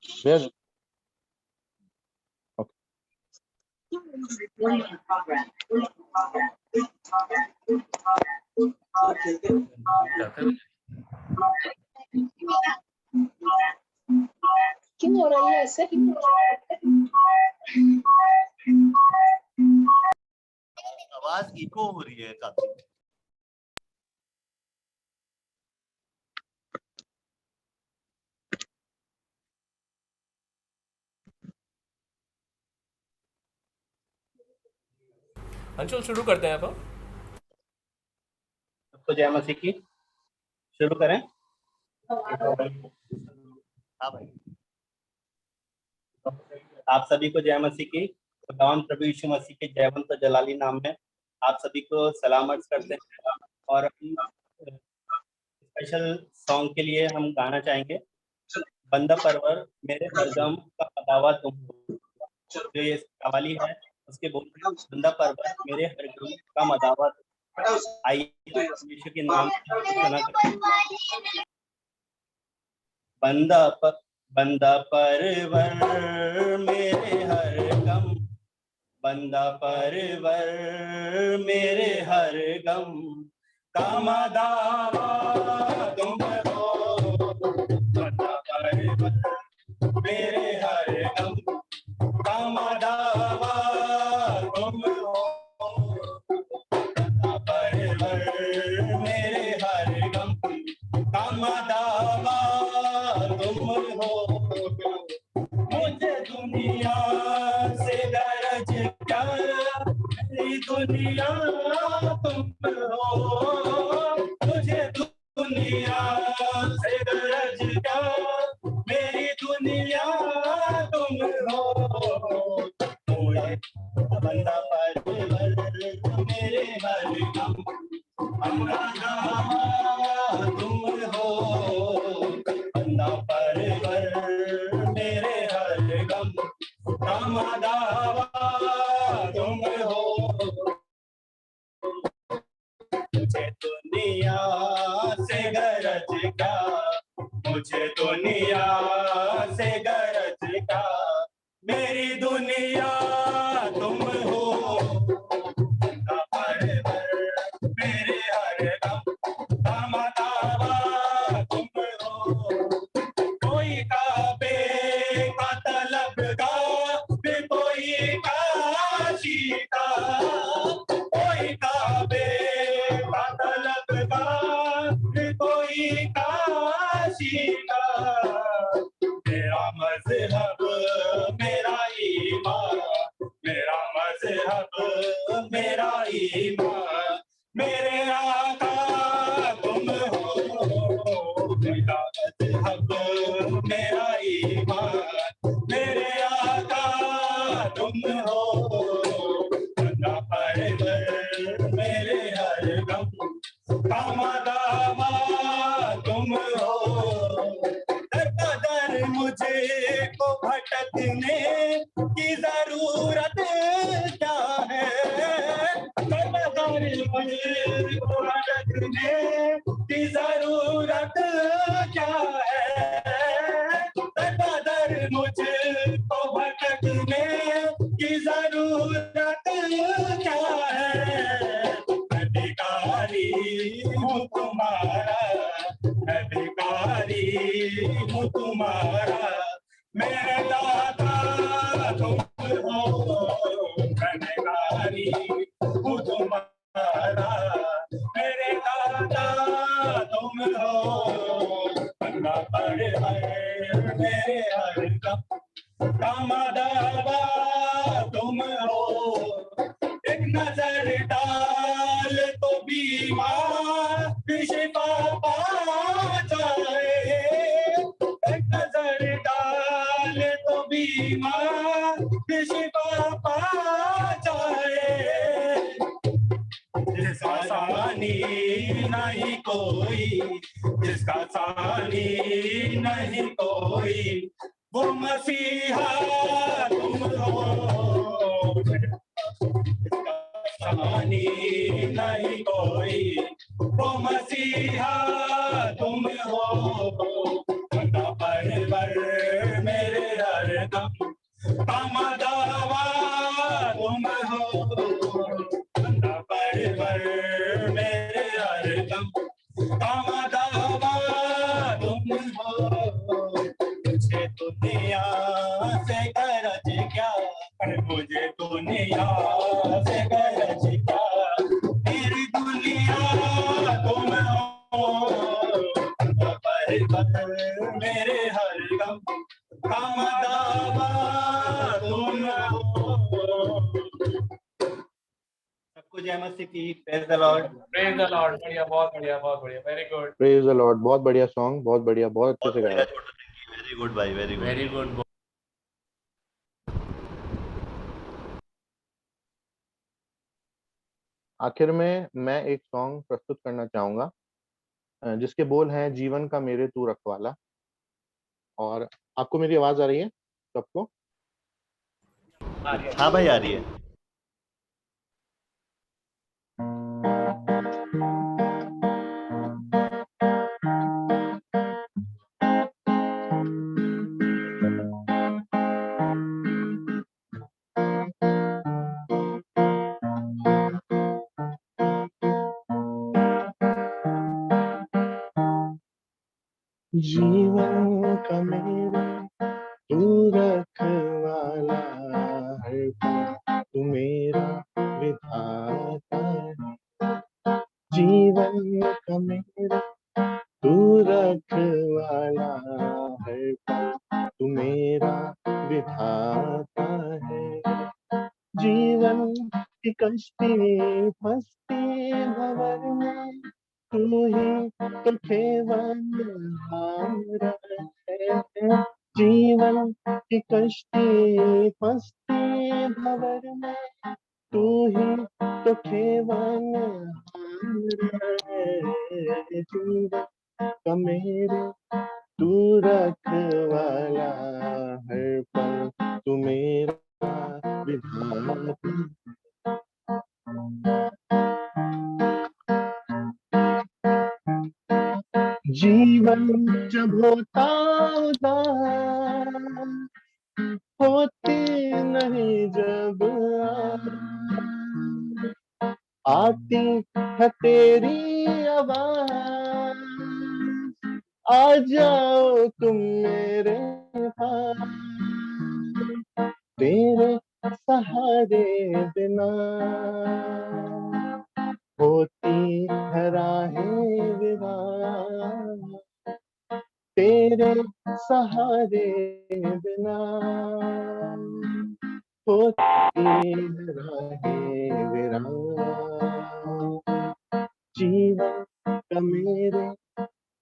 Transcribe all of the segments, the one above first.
Where? क्यों हो रही है ऐसे? आवाज इको हो रही है काफी। अंशुल शुरू करते हैं अब। सबको जय मसीह की। शुरू करें। हाँ भाई। आप सभी को जय मसीह की। खुदावंद प्रभु यीशु मसीह के जयवंत और जलाली नाम में आप सभी को सलाम अर्ज करते हैं। और स्पेशल सॉन्ग के लिए हम गाना चाहेंगे बंदा परवर मेरे हरदम का अदावा तुम हो। जो ये कवाली है उसके बोल बंदा परवर मेरे हरदम का मदावा। आइए यीशु के नाम से सुना करते। बंदा परवर मेरे हर गम, बंदा परवर मेरे हर गम का मदावा तुम हो। बंदा परवर मेरे हर गम का मदावा तुम हो। बंदा परवर मेरे हर गम का मदावा तुम हो। मुझे दुनिया से गरज क्या, मेरी दुनिया तुम हो। मुझे दुनिया से गरज क्या, मेरी दुनिया तुम हो। बंदा परवर मेरे हर गम तुम हो। बंदा परवर मेरे हर गम का मदावा तुम हो। मुझे दुनिया से गरज क्या, मुझे दुनिया से गरज क्या, मेरी दुनिया तुम हो। बंदा परवर मेरे हर गम का मदावा तुम हो। कोई काबे का तलबगार, कोई काशी का, कोई काबे का तलबगार, कोई काशी का। मेरा मज़हब मेरा ईमान, मेरा मज़हब मेरा ईमान, मेरे आका तुम हो। मेरा मज़हब मेरा ईमान, मेरे आका तुम हो। बंदा परवर मेरे हर गम का मदावा तुम हो। दर मुझे को भटकने की जरूरत क्या है, दर मुझे को भटकने की जरूरत क्या है। दर मुझे को भटकने की जरूरत क्या है। मैं भिखारी हूँ तुम्हारा, मैं भिखारी हूँ तुम्हारा, मेरे दाता तुम हो। मैं भिखारी हूँ तुम्हारा, मेरे दाता तुम हो। बंदा परवर मेरे हर गम का मदावा तुम हो। एक नजर डाल तो बीमार शिफा पा जाए, एक नजर डाल तो बीमार शिफा पा जाए। जिसका सानी नहीं कोई, जिसका सानी नहीं कोई, वो मसीहा तुम हो। सानी नहीं कोई, वो मसीहा तुम हो। बंदा परवर मेरे दुनिया से गरज क्या, मुझे दुनिया से गरज क्या, मेरी दुनिया तुम हो, पर्वत मेरे हर गम का दावा तुम हो। सबको जय मसीह की, praise the Lord. Praise the Lord. बढ़िया, बहुत बढ़िया, बहुत बढ़िया, very good, praise the Lord. बहुत बढ़िया सॉन्ग, बहुत बढ़िया, बहुत अच्छे बहुत से बढ़िया गाया। छोटू पिंकी, वेरी गुड भाई, वेरी गुड। Very good. आखिर में मैं एक सॉन्ग प्रस्तुत करना चाहूंगा जिसके बोल हैं जीवन का मेरे तू रखवाला। और आपको मेरी आवाज आ रही है सबको? हाँ भाई, आ रही है। जीवन का मेरे तू रखवाला, हर पल तू मेरा विधाता है। जीवन का मेरा तू रखवाला, हर पल तू मेरा विधाता है। जीवन की कश्ती फंसती भंवर में, तू ही तो खेवनहार है। जीवन की कश्ती फंसती भंवर में, तू ही तो खेवनहार है। जीवन का मेरे तू रखवाला, हर पल तू मेरा विधाता। जीवन जब होता उदास, होती नहीं जब आती है तेरी आवाज, आ जाओ तुम मेरे पास। तेरे सहारे बिना होती है राहें वीरान, तेरे सहारे बिना होती है राहें वीरान। जीवन का मेरे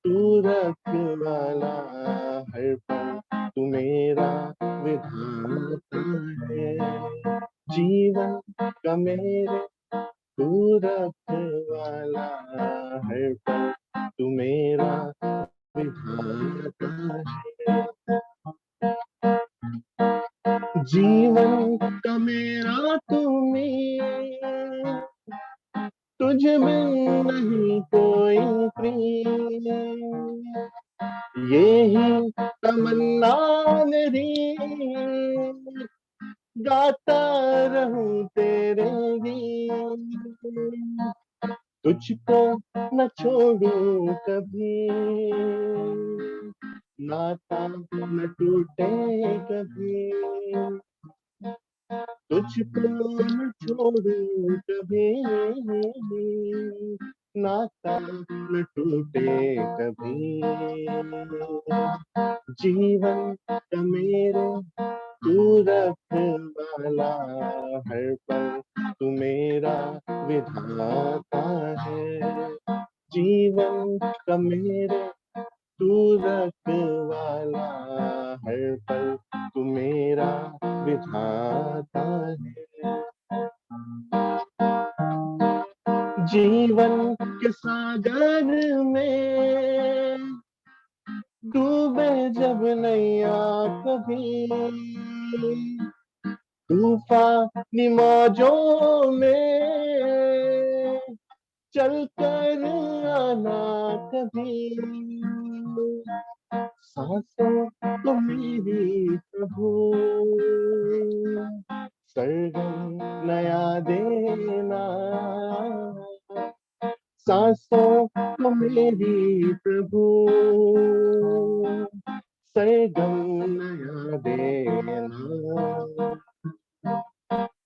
तू रखवाला, हर पल तू मेरा विधाता है। जीवन का मेरे तू रखवाला, हर पल तू मेरा विधाता है। जीवन का मेरा तुम्हें, तुझ में नहीं कोई प्रिय, यही तमन्ना मेरी, गाता रहूं तेरे गीत। तुझको न छोड़ूं कभी, नाता न टूटे कभी। तुझको न छोड़ूं कभी, नाता न टूटे कभी। जीवन का मेरे तू रखवाला, हर पल तू मेरा विधाता है। जीवन का मेरे तू रखवाला, हर पल तू मेरा विधाता है। जीवन के सागर में डूबे जब नैया कभी, तूफानी मौजों में चल कर आना कभी। सांसों को मेरी प्रभु सरगम नया देना, सांसों को मेरी प्रभु सरगम नया देना,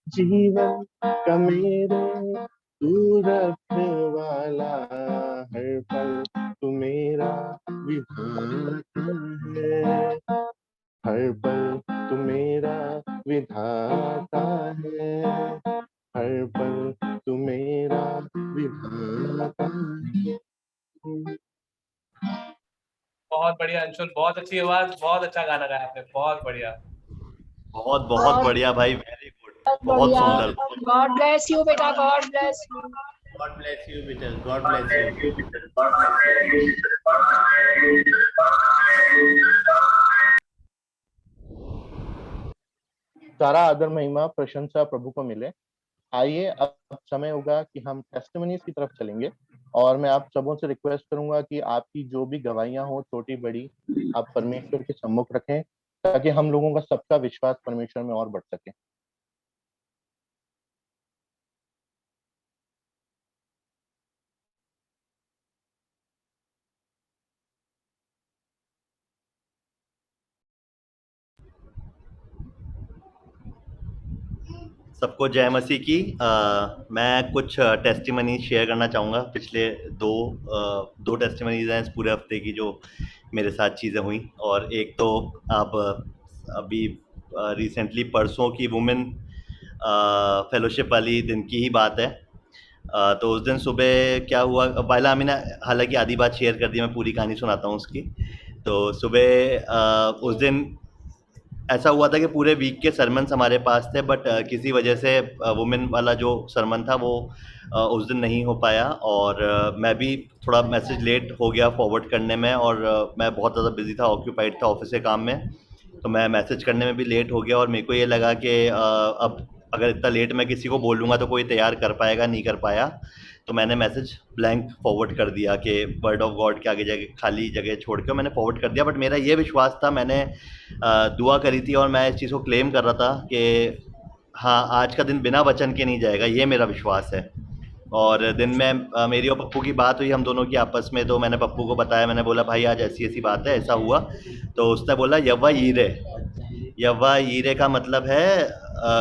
जीवन का मेरे तू रखवाला, हर पल तू मेरा विधाता है, हर पल तू मेरा विधाता है, हर पल तू मेरा विधाता है। बहुत बढ़िया अंशुल, बहुत अच्छी आवाज, बहुत अच्छा गाना गाया आपने, बहुत बढ़िया। बहुत बहुत बढ़िया भाई, वेरी गुड, बहुत सुंदर। गॉड ब्लेस यू बेटा, God bless you. God bless you बेटा, गॉड ब्लेस यू। सारा आदर महिमा प्रशंसा प्रभु को मिले। आइए अब समय होगा कि हम टेस्टिमनीज की तरफ चलेंगे, और मैं आप सबों से रिक्वेस्ट करूंगा कि आपकी जो भी गवाहियां हो, छोटी बड़ी, आप परमेश्वर के सम्मुख रखें, ताकि हम लोगों का सबका विश्वास परमेश्वर में और बढ़ सके। सबको जय मसीह की। मैं कुछ टेस्टिमनी शेयर करना चाहूँगा। पिछले दो टेस्टिमनीज हैं इस पूरे हफ्ते की जो मेरे साथ चीज़ें हुई। और एक तो आप अभी रिसेंटली परसों की वुमेन फेलोशिप वाली दिन की ही बात है। तो उस दिन सुबह क्या हुआ, बाइला अमीना हालांकि आधी बात शेयर कर दी, मैं पूरी कहानी सुनाता हूँ उसकी। तो सुबह उस दिन ऐसा हुआ था कि पूरे वीक के सरमन्स हमारे पास थे, बट किसी वजह से वुमेन वाला जो सरमन था वो उस दिन नहीं हो पाया। और मैं भी थोड़ा मैसेज लेट हो गया फॉरवर्ड करने में, और मैं बहुत ज़्यादा बिजी था, ऑक्यूपाइड था ऑफिस के काम में, तो मैं मैसेज करने में भी लेट हो गया। और मेरे को ये लगा कि अब अगर इतना लेट मैं किसी को बोलूँगा तो कोई तैयार कर पाएगा, नहीं कर पाया। तो मैंने मैसेज ब्लैंक फॉरवर्ड कर दिया कि वर्ड ऑफ गॉड के आगे जाके खाली जगह छोड़ के मैंने फॉरवर्ड कर दिया। बट मेरा ये विश्वास था, मैंने दुआ करी थी और मैं इस चीज़ को क्लेम कर रहा था कि हाँ, आज का दिन बिना वचन के नहीं जाएगा, ये मेरा विश्वास है। और दिन में मेरी और पप्पू की बात हुई हम दोनों की आपस में। तो मैंने पप्पू को बताया, मैंने बोला भाई आज ऐसी ऐसी बात है, ऐसा हुआ। तो उसने बोला यव्वा यीरे। यव्वा यीरे का मतलब है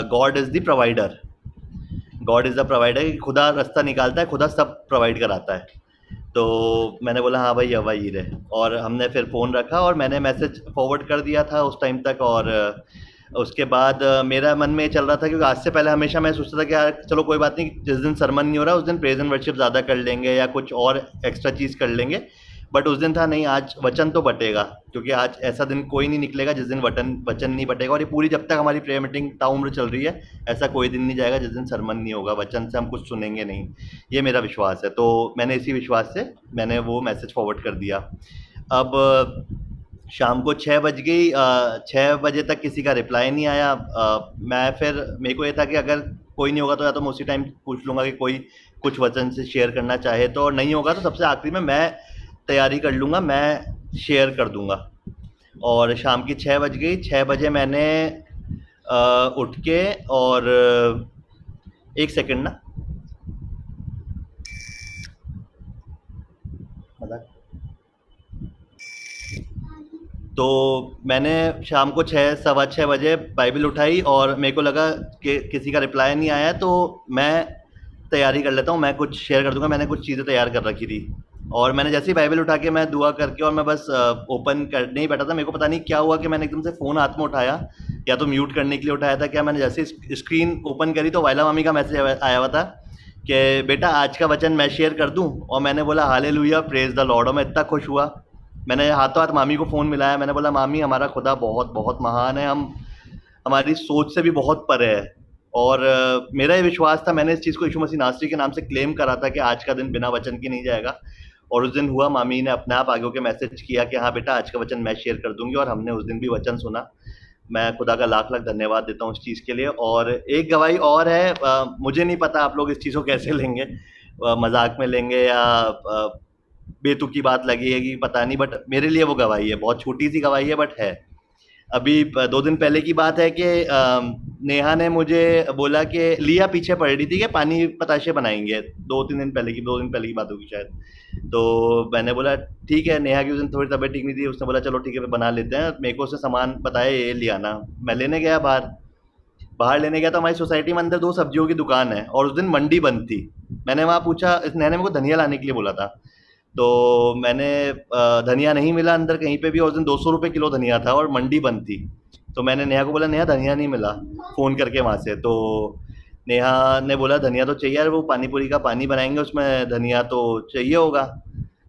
God is the provider. God is the provider, खुदा रास्ता निकालता है, खुदा सब प्रोवाइड कराता है। तो मैंने बोला हाँ भाई यव्वा यीरे। और हमने फिर फ़ोन रखा और मैंने मैसेज फॉरवर्ड कर दिया था उस टाइम तक। और उसके बाद मेरा मन में चल रहा था, क्योंकि आज से पहले हमेशा मैं सोचता था कि यार चलो कोई बात नहीं, जिस दिन सरमन नहीं हो रहा उस दिन प्रेज एंड वर्शिप ज़्यादा कर लेंगे या कुछ और एक्स्ट्रा चीज़ कर लेंगे। बट उस दिन था नहीं, आज वचन तो बटेगा, क्योंकि आज ऐसा दिन कोई नहीं निकलेगा जिस दिन वचन नहीं बटेगा। और ये पूरी जब तक हमारी प्रेयर मीटिंग ताउम्र चल रही है, ऐसा कोई दिन नहीं जाएगा जिस दिन सरमन नहीं होगा, वचन से हम कुछ सुनेंगे नहीं, ये मेरा विश्वास है। तो मैंने इसी विश्वास से मैंने वो मैसेज फॉरवर्ड कर दिया। अब शाम को 6 बज गई, 6 बजे तक किसी का रिप्लाई नहीं आया। मैं फिर मेरे को ये था कि अगर कोई नहीं होगा तो या तो मैं उसी टाइम पूछ लूँगा कि कोई कुछ वचन से शेयर करना चाहे तो, और नहीं होगा तो सबसे आखिरी में मैं तैयारी कर लूँगा, मैं शेयर कर दूँगा। और शाम की 6 बज गई। 6 बजे मैंने उठ के, और एक सेकंड ना, तो मैंने शाम को 6 सवा 6 बजे बाइबल उठाई और मेरे को लगा कि किसी का रिप्लाई नहीं आया, तो मैं तैयारी कर लेता हूँ, मैं कुछ शेयर कर दूंगा। मैंने कुछ चीज़ें तैयार कर रखी थी, और मैंने जैसे ही बाइबल उठा के मैं दुआ करके और मैं बस ओपन करने ही बैठा था, मेरे को पता नहीं क्या हुआ कि मैंने एकदम से फ़ोन हाथ में उठाया, या तो म्यूट करने के लिए उठाया था क्या, मैंने जैसे स्क्रीन ओपन करी तो वाइला मामी का मैसेज आया हुआ था कि बेटा आज का वचन मैं शेयर कर दूँ। और मैंने बोला हालेलुया, प्रेज द लॉर्ड। और मैं इतना खुश हुआ, मैंने हाथों हाथ मामी को फ़ोन मिलाया, मैंने बोला मामी हमारा खुदा बहुत बहुत महान है, हम हमारी सोच से भी बहुत परे है। और मेरा ये विश्वास था, मैंने इस चीज़ को यीशु मसीह नासरी के नाम से क्लेम करा था कि आज का दिन बिना वचन के नहीं जाएगा। और उस दिन हुआ, मामी ने अपने आप आगे होकर मैसेज किया कि हाँ बेटा आज का वचन मैं शेयर कर दूंगी, और हमने उस दिन भी वचन सुना। मैं खुदा का लाख लाख धन्यवाद देता हूँ इस चीज़ के लिए। और एक गवाही और है, मुझे नहीं पता आप लोग इस चीज़ को कैसे लेंगे, मजाक में लेंगे या बेतुकी बात लगेगी पता नहीं, बट मेरे लिए वो गवाही है, बहुत छोटी सी गवाही है बट है। अभी 2 दिन पहले की बात है कि नेहा ने मुझे बोला कि लिया पीछे पड़ रही थी कि पानी पताशे बनाएंगे, 2 दिन पहले की बात होगी शायद। तो मैंने बोला ठीक है, नेहा की उस दिन थोड़ी तबीयत ठीक नहीं थी, उसने बोला चलो ठीक है बना लेते हैं। मेरे को उसने सामान बताया ये ले आना, मैं लेने गया बाहर लेने गया तो हमारी सोसाइटी में अंदर 2 सब्जियों की दुकान है और उस दिन मंडी बंद थी। मैंने वहाँ पूछा, इस नेहा ने मेरे को धनिया लाने के लिए बोला था, तो मैंने धनिया नहीं मिला अंदर कहीं पे भी, और उस दिन 200 रुपये किलो धनिया था और मंडी बंद थी। तो मैंने नेहा को बोला नेहा धनिया नहीं मिला, फ़ोन करके वहाँ से। तो नेहा ने बोला धनिया तो चाहिए यार, वो पानी पूरी का पानी बनाएंगे उसमें धनिया तो चाहिए होगा।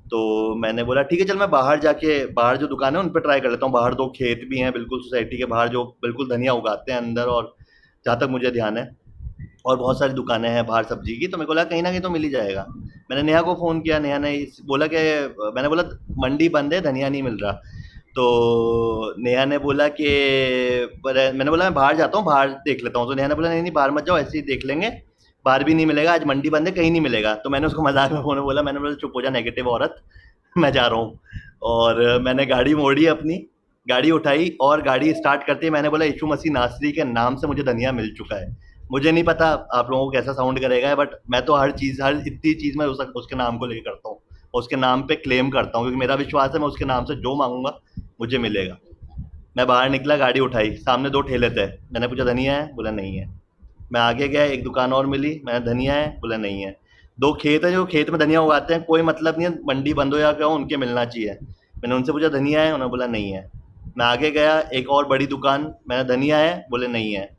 तो मैंने बोला ठीक है चल, मैं बाहर जो दुकान है उन पर ट्राई कर लेता हूँ। बाहर 2 खेत भी हैं बिल्कुल सोसाइटी के बाहर जो बिल्कुल धनिया उगाते हैं अंदर, और जहाँ तक मुझे ध्यान है, और बहुत सारी दुकानें हैं बाहर सब्जी की। तो मेरे को लगा कहीं ना कहीं तो मिल ही जाएगा। मैंने नेहा को फ़ोन किया, नेहा ने बोला कि मैंने बोला मंडी बंद है, धनिया नहीं मिल रहा। तो नेहा ने बोला कि मैंने बोला मैं बाहर जाता हूँ, बाहर देख लेता हूँ। तो नेहा ने बोला नहीं नहीं बाहर मत जाओ, ऐसे ही देख लेंगे, बाहर भी नहीं मिलेगा, आज मंडी बंद है, कहीं नहीं मिलेगा। तो मैंने उसको मजाक में फ़ोन बोला, मैंने बोला चुप हो जा नेगेटिव औरत, मैं जा रहा हूँ। और मैंने गाड़ी मोड़ी अपनी, गाड़ी उठाई और गाड़ी स्टार्ट करते ही मैंने बोला यीशु मसीह नासरी के नाम से मुझे धनिया मिल चुका है। मुझे नहीं पता आप लोगों को कैसा साउंड करेगा, बट मैं तो हर इतनी चीज़ मैं उसके नाम को लेकर करता हूँ, उसके नाम पे क्लेम करता हूँ, क्योंकि मेरा विश्वास है मैं उसके नाम से जो मांगूंगा मुझे मिलेगा। मैं बाहर निकला, गाड़ी उठाई, सामने 2 ठेले थे, मैंने पूछा धनिया है, बोला नहीं है। मैं आगे गया, एक दुकान और मिली, मैंने धनिया है, बोला नहीं है। 2 खेत है जो खेत में धनिया उगाते हैं, कोई मतलब नहीं है मंडी बंद हो या क्या हो, उनके मिलना चाहिए। मैंने उनसे पूछा धनिया है, उन्होंने बोला नहीं है। मैं आगे गया, एक और बड़ी दुकान, मैंने धनिया है, बोले नहीं है।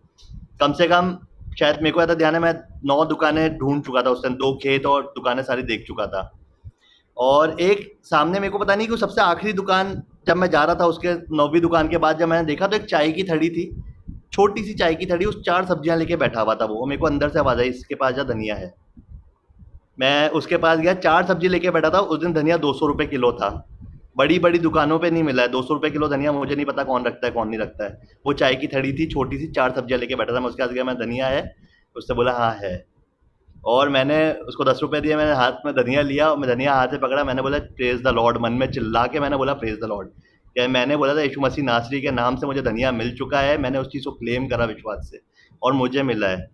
कम से कम शायद मेरे को ऐसा ध्यान है मैं 9 दुकानें ढूंढ चुका था उस टाइम, 2 खेत और दुकानें सारी देख चुका था। और एक सामने मेरे को पता नहीं कि सबसे आखिरी दुकान जब मैं जा रहा था, उसके 9वीं दुकान के बाद जब मैंने देखा तो एक चाय की थड़ी थी, छोटी सी चाय की थड़ी, उस 4 सब्जियां लेके बैठा हुआ था वो। मेरे को अंदर से आवाज़ आई इसके पास जा धनिया है। मैं उसके पास गया, 4 सब्जी लेके बैठा था। उस दिन धनिया 200 रुपये किलो था, बड़ी बड़ी दुकानों पे नहीं मिला है 200 रुपये किलो धनिया। मुझे नहीं पता कौन रखता है कौन नहीं रखता है। वो चाय की थड़ी थी छोटी सी, 4 सब्जियां लेके बैठा था। मैं उसके पास गया, मैं धनिया है, उसने बोला हाँ है। और मैंने उसको 10 रुपये दिए, मैंने हाथ में धनिया लिया और मैं धनिया हाथ से पकड़ा, मैंने बोला प्रेज द लॉर्ड, मन में चिल्ला के मैंने बोला प्रेज द लॉर्ड। क्या मैंने बोला था यीशु मसीह नासरी के नाम से मुझे धनिया मिल चुका है, मैंने उस चीज़ को क्लेम करा विश्वास से और मुझे मिला है।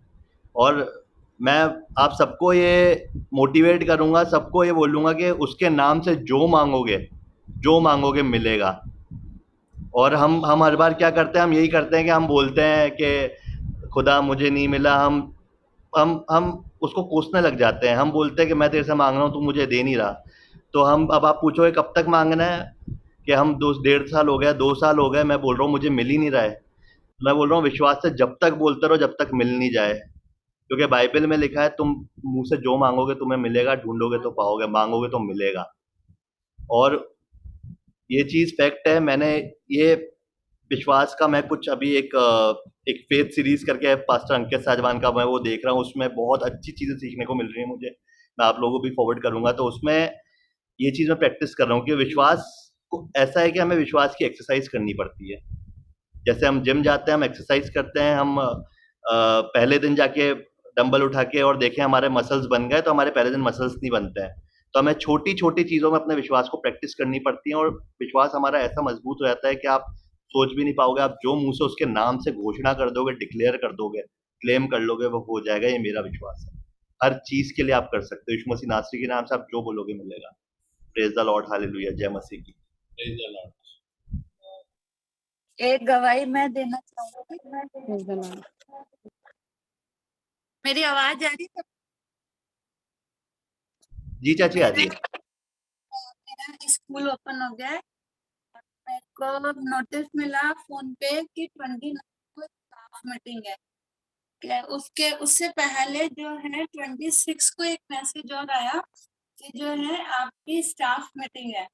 और मैं आप सबको ये मोटिवेट करूंगा, सबको ये बोलूंगा कि उसके नाम से जो मांगोगे मिलेगा। और हम हर बार क्या करते हैं, हम यही करते हैं कि हम बोलते हैं कि खुदा मुझे नहीं मिला, हम उसको कोसने लग जाते हैं। हम बोलते हैं कि मैं तेरे से मांग रहा हूँ, तू मुझे दे नहीं रहा। तो हम, अब आप पूछोगे कब तक मांगना है, कि हम 2 डेढ़ साल हो गया, 2 साल हो गए, मैं बोल रहा हूँ मुझे मिल ही नहीं रहा है। मैं बोल रहा हूँ विश्वास से जब तक बोलते रहो जब तक मिल नहीं जाए, क्योंकि बाइबल में लिखा है तुम मुंह से जो मांगोगे तुम्हें मिलेगा, ढूंढोगे तो पाओगे, मांगोगे तो मिलेगा। और ये चीज़ फैक्ट है। मैंने ये विश्वास का, मैं कुछ अभी एक फेथ सीरीज करके है पास्टर अंकित साजवान का, मैं वो देख रहा हूँ, उसमें बहुत अच्छी चीज़ें सीखने को मिल रही है मुझे। मैं आप लोगों को भी फॉरवर्ड करूंगा। तो उसमें ये चीज़ मैं प्रैक्टिस कर रहा हूँ कि विश्वास को ऐसा है कि हमें विश्वास की एक्सरसाइज करनी पड़ती है। जैसे हम जिम जाते हैं, हम एक्सरसाइज करते हैं, हम पहले दिन जाके डंबल उठा के और देखें हमारे मसल्स बन गए, तो हमारे पहले दिन मसल्स नहीं बनते हैं। तो हमें छोटी छोटी चीज़ों में अपने विश्वास को प्रैक्टिस करनी पड़ती है, और विश्वास हमारा ऐसा मजबूत हो जाता है कि आप सोच भी नहीं पाओगे, आप जो मुंह से उसके नाम से घोषणा कर दोगे, डिक्लेयर कर दोगे, क्लेम कर लोगे, वो हो जाएगा। ये मेरा विश्वास है। हर चीज के लिए आप कर सकते हो। यीशु मसीह नासरी के नाम से आप जो बोलोगे मिलेगा। प्रेज द लॉर्ड, हालेलुया, जय मसीह की। Praise the Lord. एक गवाही मैं देना चाहूंगी। मेरी आवाज आ रही है? जी चाची आ रही है। मेरा स्कूल ओपन हो गया है। मेरे को नोटिस मिला फोन पे कि 29 को स्टाफ मीटिंग है। क्या उससे पहले जो है 26 को एक मैसेज और आया कि जो है आपकी स्टाफ मीटिंग है।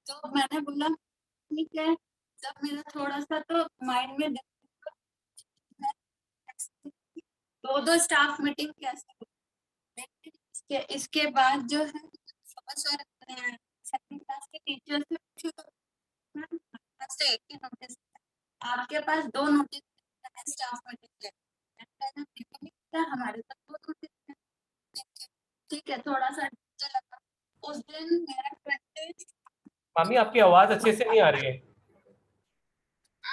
तो मैंने बोला ठीक है। जब मेरा थोड़ा सा तो माइंड में दो स्टाफ मीटिंग कैसे हो, लेकिन इसके बाद जो है सेकंड क्लास के टीचर से पूछो तो से एक ही नोटिस, आपके पास 2 नोटिस स्टाफ मीटिंग है। हमारे पास 2 नोटिस है। ठीक है, थोड़ा सा लगा। उस दिन मेरा मामी आपकी आवाज अच्छे से नहीं आ रही है।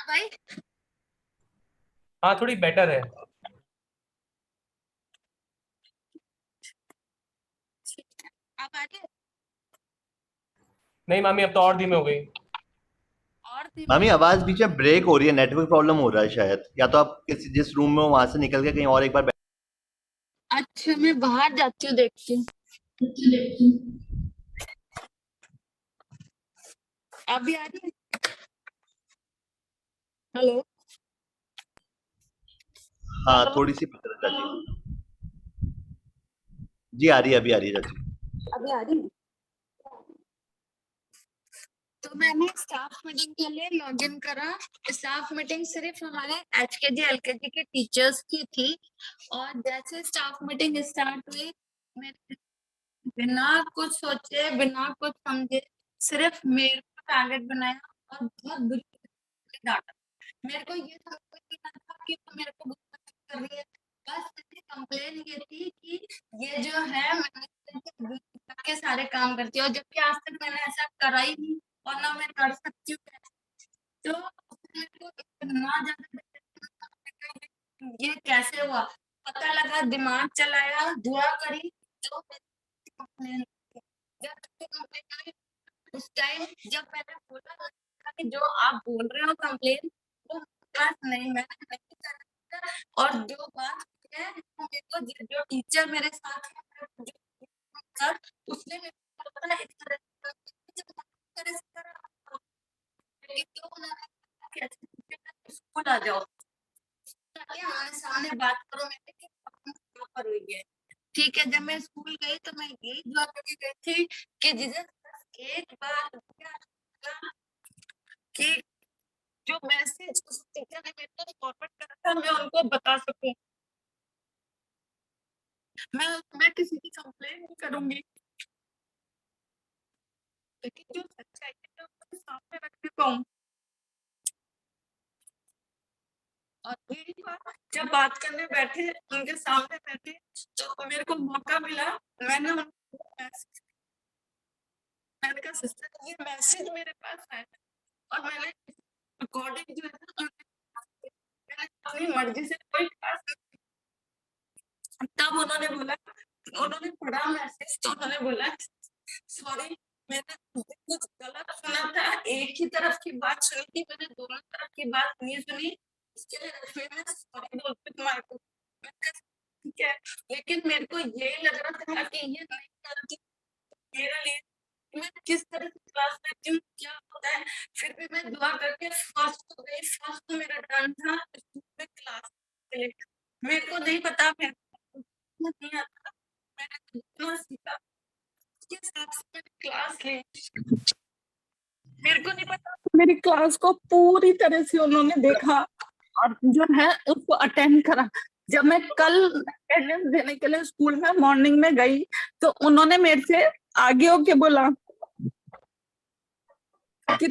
भाई हाँ थोड़ी बेटर है। अब आ रही है नहीं मामी अब तो और धीमे हो गई। और धीमी? मामी आवाज बीच में ब्रेक हो रही है, नेटवर्क प्रॉब्लम हो रहा है शायद, या तो आप किसी जिस रूम में हो वहां से निकल के कहीं और एक बार अच्छा मैं बाहर जाती हूँ देखती हूँ। अभी आ रही है? हेलो हाँ थोड़ी सी बेहतर है चाची। जी आ रही है, अभी आ रही है चाची। अभी आ रही है? तो मैंने स्टाफ मीटिंग के लिए लॉगिन करा। स्टाफ मीटिंग सिर्फ हमारे एचकेजी एलकेजी के टीचर्स की थी और जैसे स्टाफ मीटिंग स्टार्ट हुई मेरे बिना कुछ सोचे बिना कुछ समझे सिर्फ मेरे को टारगेट बनाया और बहुत बुरी तरीके से डांटा। मेरे को ये समझ नहीं आता कि वो मेरे को गुस्सा कर रही है। बस मेरी कंप्लेन ये थी कि ये जो है मैंने के सारे काम करती है और जबकि आज तक मैंने ऐसा करा ही नहीं और ना मैं कर सकती हूँ। तो उसने मेरे को इतना ज्यादा ये कैसे हुआ पता लगा दिमाग चलाया दुआ करी तो कंप्लेन जब कंप्लेन आई उस टाइम जब मैंने बोला कि जो आप बोल रहे हो कंप्लेन वो क्लास नहीं मैंने नहीं करा और जो बात है वो मेरे को जो टीचर मेरे साथ है जो सर उसने मेरे को पता है इस तरह से करा तो उन्होंने कैसे स्कूल आ जाओ ताकि हमारे सामने बात करो मैंने कि कहाँ पर हुई है। ठीक है जब मैं स्कूल गई तो मैं यही दुआ करके गई थी कि जीसस एक बार कि जो मैसेज उस टीचर ने मेरे को फॉरवर्ड करा था मैं उनको बता सकूं। मैं किसी की कंप्लेन नहीं करूंगी लेकिन जो सच्चाई है मैं उसको सामने रखने पाऊं। और यही बात जब बात करने बैठे उनके सामने बैठे तो मेरे को मौका मिला मैंने उनको मैसेज मैंने कहा सिस्टर ये मैसेज मेरे पास आया और मैंने अकॉर्डिंग जो है ना मैंने अपनी मर्जी से कोई क्लास तब उन्होंने बोला उन्होंने पढ़ा मैसेज तो उन्होंने बोला सॉरी मैंने कुछ गलत सुना था एक ही तरफ की बात सुनी थी मैंने दोनों तरफ की बात नहीं सुनी इसके लिए रश्मि मैं सॉरी बोलती तुम्हारे को ठीक है लेकिन मेरे को ये लग रहा था कि ये नहीं करती मेरे लिए मैं किस तरह से क्लास लेती हूँ क्या होता है फिर भी मैं दुआ करके फर्स्ट हो गई फर्स्ट तो मेरा डन था क्लास मेरे को नहीं पता नहीं आता मैंने कितना सीखा उसके हिसाब से मैंने क्लास ली मेरे को नहीं पता मेरी क्लास को पूरी तरह से उन्होंने देखा और जो है उसको अटेंड करा। जब मैं कल अटेंडेंस देने के लिए स्कूल में मॉर्निंग में गई तो उन्होंने मेरे से आगे होके बोला कि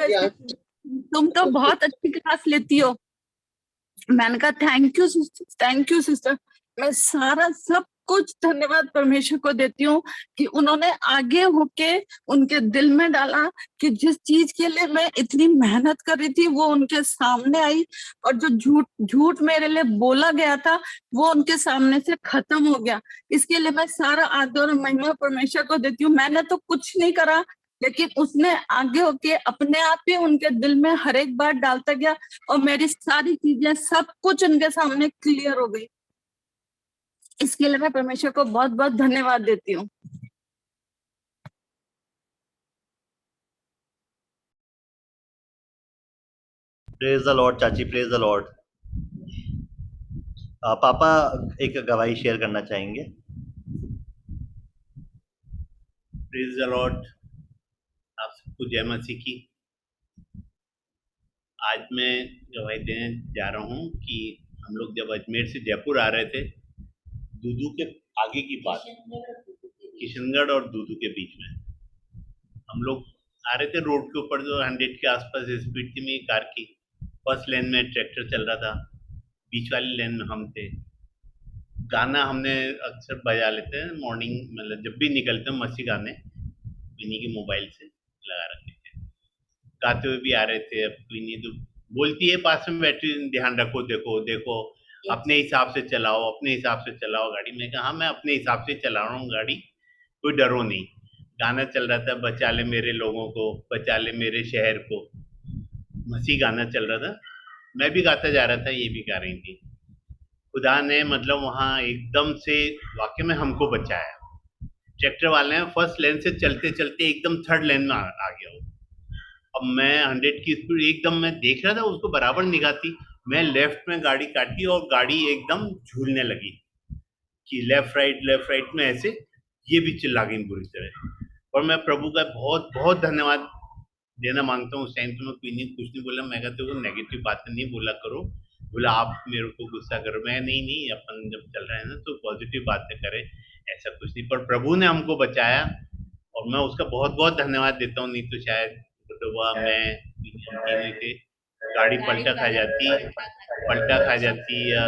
तुम तो बहुत अच्छी क्लास लेती हो। मैंने कहा थैंक यू सिस्टर मैं सारा सब कुछ धन्यवाद परमेश्वर को देती हूँ कि उन्होंने आगे होके उनके दिल में डाला कि जिस चीज के लिए मैं इतनी मेहनत कर रही थी वो उनके सामने आई और जो झूठ मेरे लिए बोला गया था वो उनके सामने से खत्म हो गया। इसके लिए मैं सारा आदर और महिमा परमेश्वर को देती हूँ। मैंने तो कुछ नहीं करा लेकिन उसने आगे होके अपने आप ही उनके दिल में हर एक बात डालता गया और मेरी सारी चीजें सब कुछ उनके सामने क्लियर हो गई। इसके लिए मैं परमेश्वर को बहुत बहुत धन्यवाद देती हूँ। प्रेज द लॉर्ड चाची, प्रेज द लॉर्ड। पापा एक गवाही शेयर करना चाहेंगे। Praise the Lord. आप सबको जय मसीह की। आज मैं गवाही देने जा रहा हूँ कि हम लोग जब अजमेर से जयपुर आ रहे थे दूदू के आगे की बात, किशनगढ़ और दूदू के बीच में हम लोग आ रहे थे रोड के ऊपर जो 100 के आसपास स्पीड थी मेरी कार की। फर्स्ट लेन में ट्रैक्टर चल रहा था, बीच वाली लेन में हम थे। गाना हमने अक्सर बजा लेते हैं मॉर्निंग, मतलब जब भी निकलते हैं मसीह गाने विनी के मोबाइल से लगा रखे थे, गाते हुए भी आ रहे थे। अब विनी तो बोलती है पास में बैटरी, ध्यान रखो, देखो देखो, अपने हिसाब से चलाओ, अपने हिसाब से चलाओ गाड़ी। मैं कहा हाँ मैं अपने हिसाब से चला रहा हूँ गाड़ी, कोई डरो नहीं। गाना चल रहा था, बचा ले मेरे लोगों को, बचा ले मेरे शहर को, मसी गाना चल रहा था, मैं भी गाता जा रहा था, ये भी गा रही थी। खुदा ने मतलब वहां एकदम से वाकई में हमको बचाया। ट्रैक्टर वाले हैं फर्स्ट लेन से चलते चलते एकदम थर्ड लेन में आ गया वो। अब मैं 100 की स्पीड एकदम मैं देख रहा था, उसको बराबर निगाह थी, मैं लेफ्ट में गाड़ी काटी और गाड़ी एकदम झूलने लगी कि लेफ्ट राइट में ऐसे, ये भी चिल्ला गई बुरी तरह। और मैं प्रभु का बहुत बहुत धन्यवाद देना मांगता हूँ। उस टाइम तो मैं कुछ नहीं बोला, मैं कहता हूँ नेगेटिव बातें नहीं बोला करो, बोला आप मेरे को गुस्सा करो, मैं नहीं, अपन जब चल रहे हैं ना तो पॉजिटिव बातें करें, ऐसा कुछ नहीं। पर प्रभु ने हमको बचाया और मैं उसका बहुत बहुत धन्यवाद देता हूँ। नहीं तो शायद मैं थे, गाड़ी पलटा खा जाती या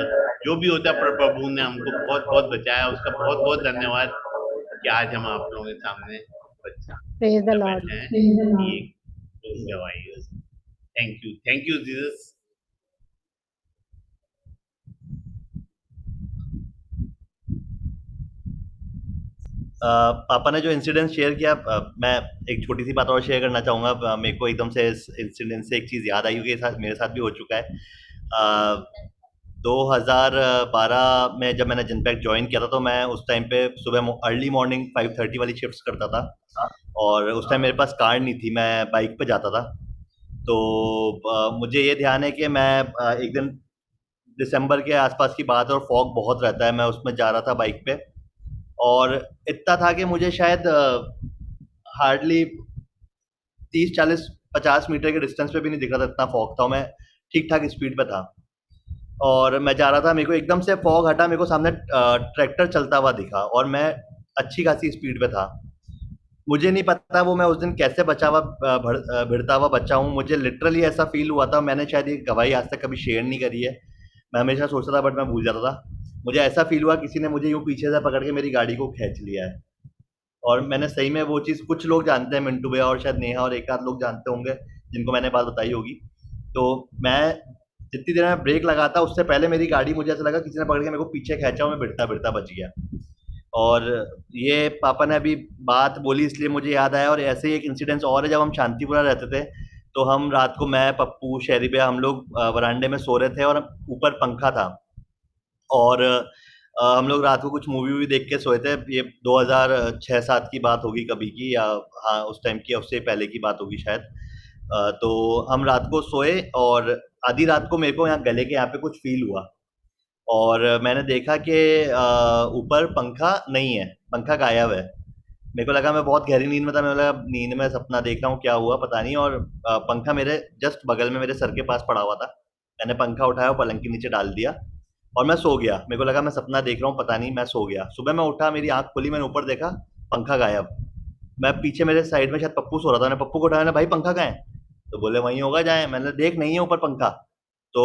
जो भी होता, पर प्रभु ने हमको बहुत बहुत बचाया, उसका बहुत बहुत धन्यवाद कि आज हम आप लोगों के सामने Praise the Lord. Thank you Jesus. पापा ने जो इंसिडेंट शेयर किया, मैं एक छोटी सी बात और शेयर करना चाहूँगा। मेरे को एकदम से इस इंसिडेंट से एक चीज़ याद आई, क्योंकि मेरे साथ भी हो चुका है। 2012 में जब मैंने जनपैक ज्वाइन किया था, तो मैं उस टाइम पे सुबह अर्ली मॉर्निंग 5:30 वाली शिफ्ट्स करता था, और उस टाइम मेरे पास कार नहीं थी, मैं बाइक पे जाता था। तो मुझे ये ध्यान है कि मैं एक दिन दिसंबर के आसपास की बात है और फॉग बहुत रहता है, मैं उसमें जा रहा था बाइक पे, और इतना था कि मुझे शायद हार्डली 30-40-50 मीटर के डिस्टेंस पे भी नहीं दिख रहा था, इतना फॉग था। मैं ठीक ठाक स्पीड पे था और मैं जा रहा था, मेरे को एकदम से फॉग हटा, मेरे को सामने ट्रैक्टर चलता हुआ दिखा और मैं अच्छी खासी स्पीड पे था। मुझे नहीं पता वो मैं उस दिन कैसे भिड़ता हुआ बचा हूँ। मुझे लिटरली ऐसा फील हुआ था, मैंने शायद ये गवाही आज तक कभी शेयर नहीं करी है, मैं हमेशा सोचता था बट मैं भूल जाता था। मुझे ऐसा फील हुआ किसी ने मुझे यूँ पीछे से पकड़ के मेरी गाड़ी को खींच लिया है, और मैंने सही में वो चीज़, कुछ लोग जानते हैं, मिंटू भैया और शायद नेहा और एक आध लोग जानते होंगे जिनको मैंने बात बताई होगी। तो मैं जितनी देर में ब्रेक लगाता, उससे पहले मेरी गाड़ी, मुझे ऐसा लगा किसी ने पकड़ के मेरे को पीछे खींचा और मैं भिड़ता बच गया। और ये पापा ने अभी बात बोली इसलिए मुझे याद आया। और ऐसे ही एक इंसिडेंस और है, जब हम शांतिपुरा रहते थे तो हम रात को, मैं, पप्पू, शहरी भैया, हम लोग वरांडे में सो रहे थे और ऊपर पंखा था, और हम लोग रात को कुछ मूवी वूवी देख के सोए थे। ये 2006-07 की बात होगी कभी की, या हाँ उस टाइम की, उससे पहले की बात होगी शायद। तो हम रात को सोए और आधी रात को मेरे को यहाँ गले के यहाँ पे कुछ फील हुआ, और मैंने देखा कि ऊपर पंखा नहीं है, पंखा गायब है। मेरे को लगा मैं बहुत गहरी नींद में था, मेरे लगा नींद में सपना देख रहा हूँ, क्या हुआ पता नहीं। और पंखा मेरे जस्ट बगल में मेरे सर के पास पड़ा हुआ था। मैंने पंखा उठाया और पलंग के नीचे डाल दिया और मैं सो गया। मेरे को लगा मैं सपना देख रहा हूँ, पता नहीं, मैं सो गया। सुबह मैं उठा, मेरी आंख खुली, मैंने ऊपर देखा, पंखा गायब। मैं पीछे मेरे साइड में शायद पप्पू सो रहा था, मैंने पप्पू को उठाया, भाई पंखा कहाँ है? तो बोले वहीं होगा जाए। मैंने देख, नहीं है ऊपर पंखा। तो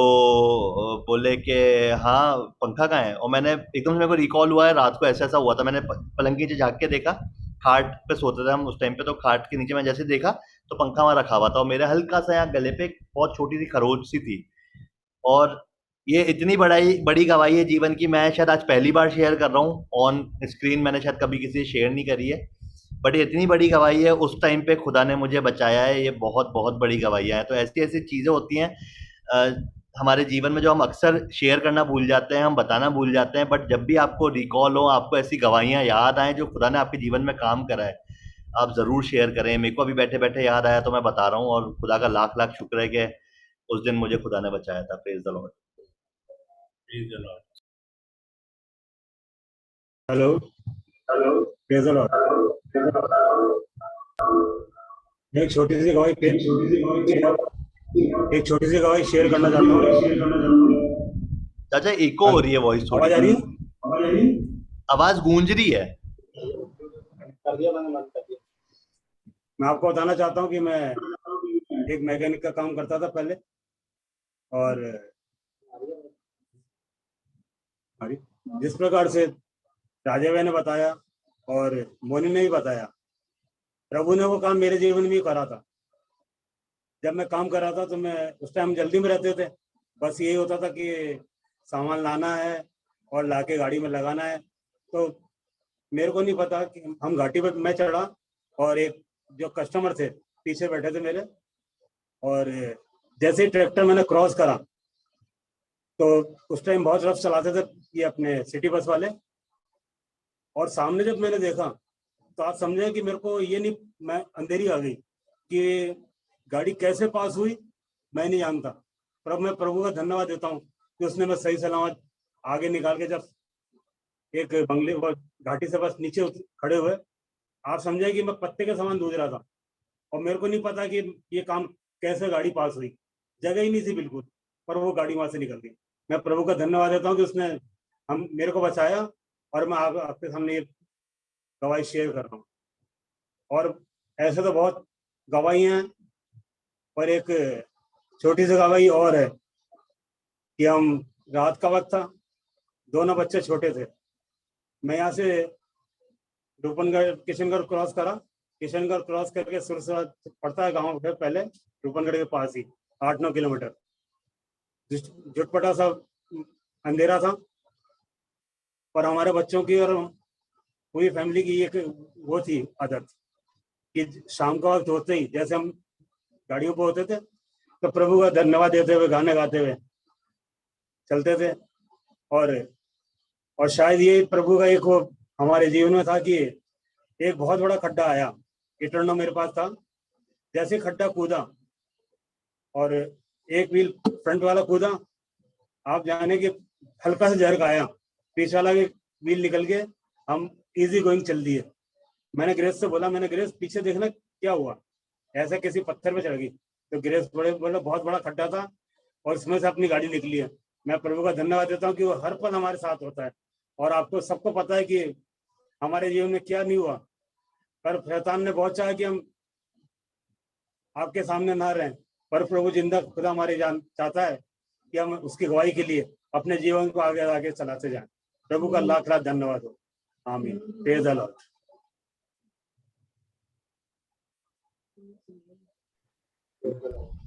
बोले कि हाँ पंखा कहाँ है? और मैंने एकदम से, मेरे को रिकॉल हुआ है रात को ऐसा ऐसा हुआ था। मैंने पलंग के नीचे झाँक के देखा, खाट पे सोते थे हम उस टाइम पे, तो खाट के नीचे मैं जैसे देखा तो पंखा वहाँ रखा हुआ था, और मेरे हल्का सा यहाँ गले पे एक बहुत छोटी सी खरोच सी थी। और ये इतनी बड़ी गवाही है जीवन की, मैं शायद आज पहली बार शेयर कर रहा हूँ ऑन स्क्रीन, मैंने शायद कभी किसी से शेयर नहीं करी है, बट ये इतनी बड़ी गवाही है। उस टाइम पे खुदा ने मुझे बचाया है, ये बहुत बहुत बड़ी गवाहियाँ हैं। तो ऐसी ऐसी चीज़ें होती हैं हमारे जीवन में जो हम अक्सर शेयर करना भूल जाते हैं, हम बताना भूल जाते हैं, बट जब भी आपको रिकॉल हो, आपको ऐसी गवाहियाँ याद आएँ जो खुदा ने आपके जीवन में काम करा है, आप ज़रूर शेयर करें। मेरे को अभी बैठे बैठे याद आया तो मैं बता रहा हूँ, और खुदा का लाख लाख शुक्र है कि उस दिन मुझे खुदा ने बचाया था। Praise the Lord. Hello, praise the Lord. एक छोटी सी गवाही शेयर करना चाहता हूँ। चाचा एको हो रही है वॉइस, थोड़ी आवाज आ रही है? आवाज गूंज रही है। कर दिया मैंने, मत कर दिया। मैं आपको बताना चाहता हूँ कि मैं एक मैकेनिक का काम करता था पहले, और जिस प्रकार से राजा भाई ने बताया और मोनी ने भी बताया, प्रभु ने वो काम मेरे जीवन में करा था। जब मैं काम कर रहा था तो मैं उस टाइम जल्दी में रहते थे, बस यही होता था कि सामान लाना है और लाके गाड़ी में लगाना है। तो मेरे को नहीं पता कि हम घाटी पर मैं चढ़ा और एक जो कस्टमर थे पीछे बैठे थे मेरे, और जैसे ही ट्रैक्टर मैंने क्रॉस करा तो उस टाइम बहुत रफ चलाते थे ये अपने सिटी बस वाले, और सामने जब मैंने देखा तो आप समझे कि मेरे को ये नहीं, मैं अंधेरी आ गई कि गाड़ी कैसे पास हुई मैं नहीं जानता, पर मैं प्रभु का धन्यवाद देता हूँ कि उसने मैं सही सलामत आगे निकाल के जब एक बंगले घाटी से बस नीचे खड़े हुए, आप समझे कि मैं पत्ते के समान दूध रहा था और मेरे को नहीं पता कि ये काम कैसे गाड़ी पास हुई, जगह ही नहीं थी बिल्कुल, पर वो गाड़ी वहां से निकल गई। मैं प्रभु का धन्यवाद देता हूँ कि उसने हम मेरे को बचाया, और मैं आपके सामने ये गवाही शेयर कर रहा हूँ। और ऐसे तो बहुत गवाहियां हैं, पर एक छोटी सी गवाही और है कि हम रात का वक्त था, दोनों बच्चे छोटे थे, मैं यहाँ से रूपनगढ़ किशनगढ़ क्रॉस करा, किशनगढ़ क्रॉस करके सुरसरा पड़ता है गाँव है पहले रूपनगढ़ के पास ही 8-9 किलोमीटर, झुटपटा सा अंधेरा था, पर हमारे बच्चों की और पूरी फैमिली की एक वो थी आदत कि शाम का वक्त होते ही जैसे हम गाड़ियों पर होते थे तो प्रभु का धन्यवाद देते हुए गाने गाते हुए चलते थे। और शायद ये प्रभु का एक वो हमारे जीवन में था कि एक बहुत बड़ा खड्डा आया, इटर्नो मेरे पास था, जैसे खड्डा कूदा और एक व्हील फ्रंट वाला कूदा, आप जाने कि हल्का सा झरक आया, पीछे वाला व्हील निकल के हम इजी गोइंग चल दिए। मैंने ग्रेस से बोला, मैंने ग्रेस पीछे देखना क्या हुआ, ऐसा किसी पत्थर पे चढ़ गई, तो ग्रेस बोले बहुत बड़ा खड्डा था और इसमें से अपनी गाड़ी निकली है। मैं प्रभु का धन्यवाद देता हूँ कि वो हर पल हमारे साथ होता है, और आपको सबको पता है कि हमारे जीवन में क्या नहीं हुआ, पर शैतान ने बहुत चाहा कि हम आपके सामने ना रहें, पर प्रभु जिंदा खुदा हमारी जान चाहता है कि हम उसकी गवाही के लिए अपने जीवन को आगे आगे चलाते जाएं। प्रभु का लाख लाख धन्यवाद हो। आमीन। Praise the Lord.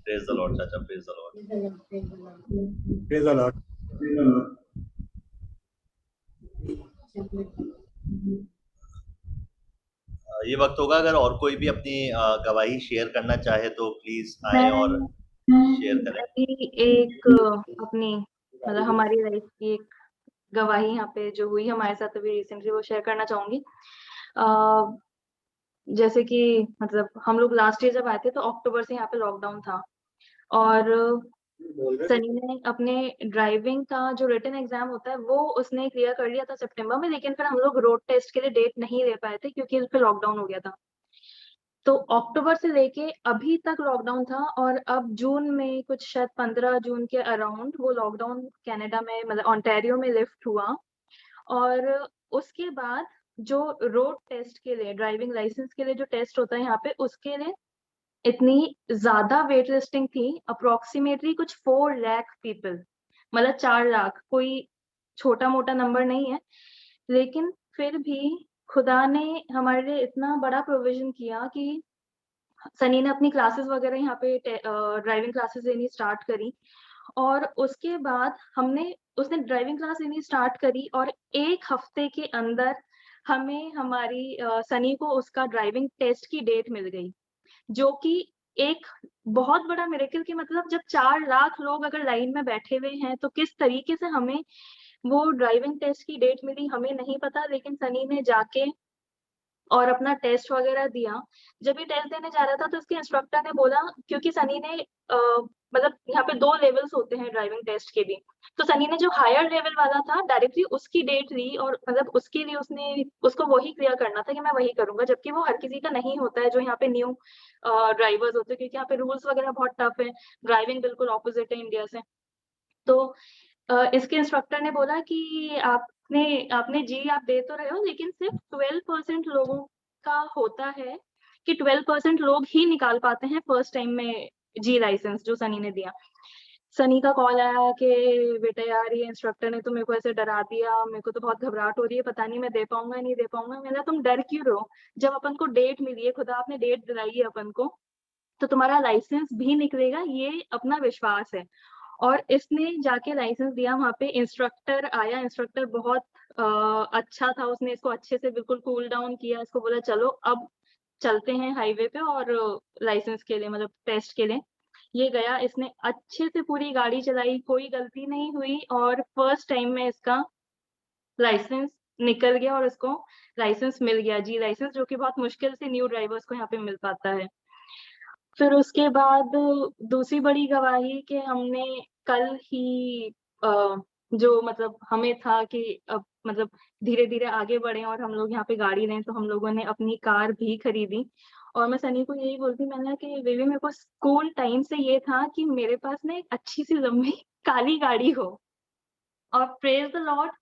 Praise the Lord चाचा, praise the Lord, praise the Lord. ये वक्त होगा अगर और कोई भी अपनी गवाही शेयर करना चाहे तो प्लीज आए और शेयर करें। अभी एक अपनी मतलब हमारी लाइफ की एक गवाही यहाँ पे जो हुई हमारे साथ अभी रिसेंटली वो शेयर करना चाहूंगी। जैसे कि मतलब हम लोग लास्ट ईयर जब आए थे तो अक्टूबर से यहाँ पे लॉकडाउन था, और सनी ने अपने ड्राइविंग का जो रिटन एग्जाम होता है वो उसने क्लियर कर लिया था सितंबर में, लेकिन फिर हम लोग रोड टेस्ट के लिए डेट नहीं ले पाए थे क्योंकि फिर लॉकडाउन हो गया था। तो अक्टूबर से लेके अभी तक लॉकडाउन था, और अब जून में कुछ शायद 15 जून के अराउंड वो लॉकडाउन कनाडा में मतलब ओंटारियो में लिफ्ट हुआ। और उसके बाद जो रोड टेस्ट के लिए ड्राइविंग लाइसेंस के लिए जो टेस्ट होता है यहाँ पे, उसके लिए इतनी ज्यादा वेट लिस्टिंग थी, अप्रोक्सीमेटली कुछ 4 लाख पीपल, मतलब 4 लाख, कोई छोटा मोटा नंबर नहीं है। लेकिन फिर भी खुदा ने हमारे लिए इतना बड़ा प्रोविजन किया कि सनी ने अपनी क्लासेस वगैरह यहाँ पे ड्राइविंग क्लासेस लेनी स्टार्ट करी, और उसके बाद उसने ड्राइविंग क्लास लेनी स्टार्ट करी, और 1 हफ्ते के अंदर हमें हमारी सनी को उसका ड्राइविंग टेस्ट की डेट मिल गई, जो कि एक बहुत बड़ा मिरेकल की मतलब जब 4 लाख लोग अगर लाइन में बैठे हुए हैं तो किस तरीके से हमें वो ड्राइविंग टेस्ट की डेट मिली हमें नहीं पता। लेकिन सनी ने जाके और अपना टेस्ट वगैरह दिया। जब ये टेस्ट देने जा रहा था तो उसके इंस्ट्रक्टर ने बोला, क्योंकि सनी ने मतलब यहाँ पे 2 लेवल्स होते हैं ड्राइविंग टेस्ट के भी, तो सनी ने जो हायर लेवल वाला था डायरेक्टली उसकी डेट ली, और मतलब उसके लिए उसको वही क्लियर करना था कि मैं वही करूंगा, जबकि वो हर किसी का नहीं होता है जो यहाँ पे न्यू ड्राइवर्स होते हैं, क्योंकि यहाँ पे रूल्स वगैरह बहुत टफ है, ड्राइविंग बिल्कुल ऑपोजिट है इंडिया से। तो इसके इंस्ट्रक्टर ने बोला कि आपने जी आप दे तो रहे हो, लेकिन सिर्फ 12% लोगों का होता है कि 12% लोग ही निकाल पाते हैं फर्स्ट टाइम में जी लाइसेंस, जो सनी ने दिया। सनी का कॉल आया कि बेटा यार ये इंस्ट्रक्टर ने तो मेरे को ऐसे डरा दिया, मेरे को तो बहुत घबराहट हो रही है, पता नहीं मैं दे पाऊंगा नहीं दे पाऊंगा। मैंने तुम डर क्यों रहो, जब अपन को डेट मिली है, खुदा आपने डेट दिलाई है अपन को, तो तुम्हारा लाइसेंस भी निकलेगा, ये अपना विश्वास है। और इसने जाके लाइसेंस दिया, वहाँ पे इंस्ट्रक्टर आया, इंस्ट्रक्टर बहुत अच्छा था, उसने इसको अच्छे से बिल्कुल कूल डाउन किया, इसको बोला चलो अब चलते हैं हाईवे पे और लाइसेंस के लिए, मतलब टेस्ट के लिए। ये गया, इसने अच्छे से पूरी गाड़ी चलाई, कोई गलती नहीं हुई और फर्स्ट टाइम में इसका लाइसेंस निकल गया और इसको लाइसेंस मिल गया, जी लाइसेंस, जो कि बहुत मुश्किल से न्यू ड्राइवर्स को यहाँ पे मिल पाता है। फिर उसके बाद दूसरी बड़ी गवाही कि हमने कल ही जो मतलब हमें था कि अब मतलब धीरे धीरे आगे बढ़े और हम लोग यहाँ पे गाड़ी लें, तो हम लोगों ने अपनी कार भी खरीदी। और मैं सनी को यही बोलती मैंने कि बेबी मेरे को स्कूल टाइम से ये था कि मेरे पास ना एक अच्छी सी लंबी काली गाड़ी हो। और प्रेज द लॉर्ड,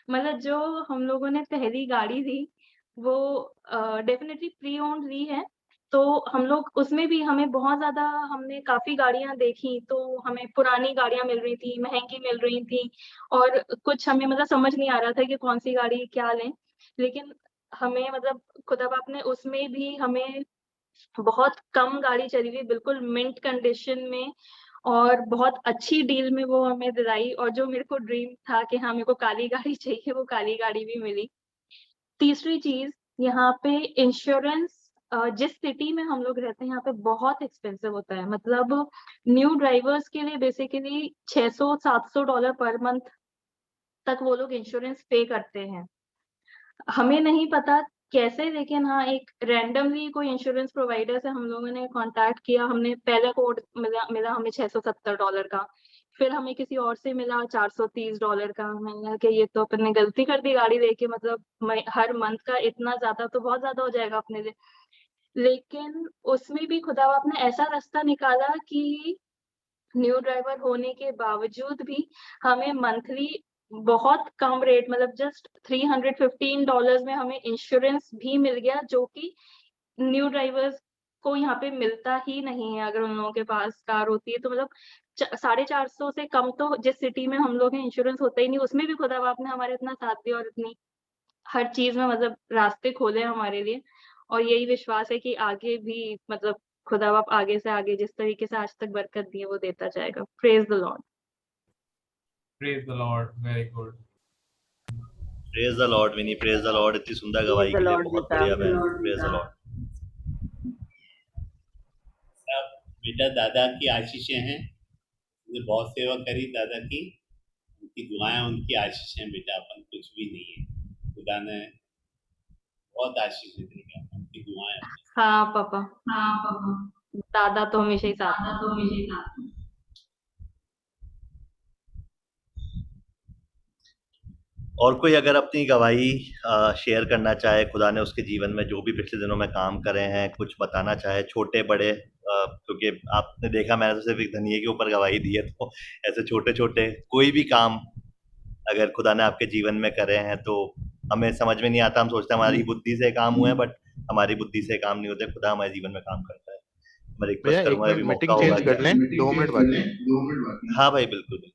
मतलब जो हम लोगों ने पहली गाड़ी ली वो डेफिनेटली प्री ओन्ड ली है, तो हम लोग उसमें भी हमें बहुत ज्यादा, हमने काफी गाड़ियां देखी, तो हमें पुरानी गाड़ियां मिल रही थी, महंगी मिल रही थी, और कुछ हमें मतलब समझ नहीं आ रहा था कि कौन सी गाड़ी क्या लें। लेकिन हमें मतलब खुदा बाप ने उसमें भी हमें बहुत कम गाड़ी चली हुई, बिल्कुल मिंट कंडीशन में और बहुत अच्छी डील में वो हमें दिलाई। और जो मेरे को ड्रीम था कि हाँ मेरे को काली गाड़ी चाहिए, वो काली गाड़ी भी मिली। तीसरी चीज, यहाँ पे इंश्योरेंस जिस सिटी में हम लोग रहते हैं यहाँ पे बहुत एक्सपेंसिव होता है। मतलब न्यू ड्राइवर्स के लिए बेसिकली $600-700 पर मंथ तक वो लोग इंश्योरेंस पे करते हैं। हमें नहीं पता कैसे, लेकिन हाँ एक रैंडमली कोई इंश्योरेंस प्रोवाइडर से हम लोगों ने कांटेक्ट किया, हमने पहला कोड मिला हमें $670 का, फिर हमें किसी और से मिला $430 का। मैंने कहा कि ये तो अपन ने गलती कर दी गाड़ी लेके, मतलब हर मंथ का इतना ज्यादा तो बहुत ज्यादा हो जाएगा अपने लिए। लेकिन उसमें भी खुदा बाप ने ऐसा रास्ता निकाला कि न्यू ड्राइवर होने के बावजूद भी हमें मंथली बहुत कम रेट, मतलब जस्ट $315 में हमें इंश्योरेंस भी मिल गया, जो कि न्यू ड्राइवर्स को यहाँ पे मिलता ही नहीं है। अगर उन लोगों के पास कार होती है तो मतलब 450 से कम तो जिस सिटी में हम लोग हैं इंश्योरेंस होता ही नहीं। उसमें भी खुदा बाप ने हमारे इतना साथ दिया और इतनी हर चीज में मतलब रास्ते खोले हमारे लिए। और यही विश्वास है कि आगे भी मतलब खुदा बाप आगे से आगे जिस तरीके से आज तक बरकत दी है वो देता जाएगा। Praise the Lord. Praise the Lord. Very good. Praise the Lord Vini, praise the Lord. इतनी सुंदर गवाही के लिए बहुत बढ़िया बहन, प्रेज द लॉर्ड। सब बेटा दादा की आशीषें हैं, उन्होंने बहुत सेवा करी दादा की, उनकी दुआएं उनकी आशीषें बेटा, अपन कुछ भी नहीं है। खुदा ने बहुत आशीष देगा, उनकी दुआएं। हाँ पापा, हाँ पापा, दादा तो हमेशा ही साथ हैं। और कोई अगर अपनी गवाही शेयर करना चाहे, खुदा ने उसके जीवन में जो भी पिछले दिनों में काम करे हैं, कुछ बताना चाहे, छोटे बड़े, क्योंकि आपने देखा मैंने तो सिर्फ एक धनिये के ऊपर गवाही दी है, तो ऐसे छोटे छोटे कोई भी काम अगर खुदा ने आपके जीवन में करे हैं तो हमें समझ में नहीं आता, हम सोचते हैं हमारी बुद्धि से काम हुए, बट हमारी बुद्धि से काम नहीं होते, खुदा हमारे जीवन में काम करता है। मैं रिक्वेस्ट करूंगा अभी मौका होगा। 2 मिनट बाकी है। हाँ भाई बिल्कुल।